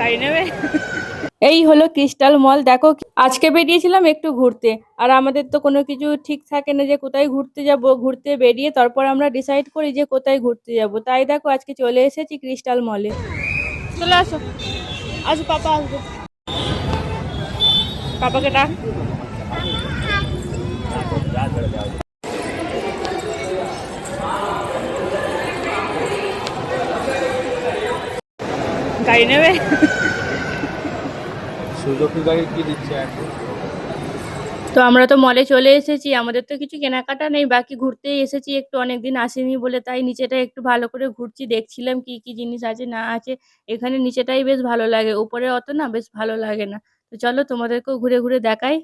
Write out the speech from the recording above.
গাড়ি নেবে। এই হলো ক্রিস্টাল মল। দেখো আজকে বেরিয়েছিলাম একটু ঘুরতে, আর আমাদের তো কোনো কিছু ঠিক থাকে না যে কোথায় ঘুরতে যাব। ঘুরতে বেরিয়ে তারপর আমরা ডিসাইড করি যে কোথায় ঘুরতে যাব। তাই দেখো আজকে চলে এসেছি ক্রিস্টাল মলে। চলে আসো, আসো পাপা আসবে। পাপাকে ডাক। গাড়ি নেবে। সুজুকি গাড়ি কি দিচ্ছে এখন? তো আমরা তো মলে চলে এসেছি, আমাদের তো কিছু কেনাকাটা নেই, বাকি ঘুরতেই এসেছি একটু, অনেকদিন আসেনি বলে। তাই নিচেটা একটু ভালো করে ঘুরছি, দেখছিলাম কি কি জিনিস আছে না আছে। এখানে নিচেটাই বেশ ভালো লাগে, উপরে অত না বেশ ভালো লাগে না। তো চলো তোমাদেরকেও ঘুরে ঘুরে দেখাই।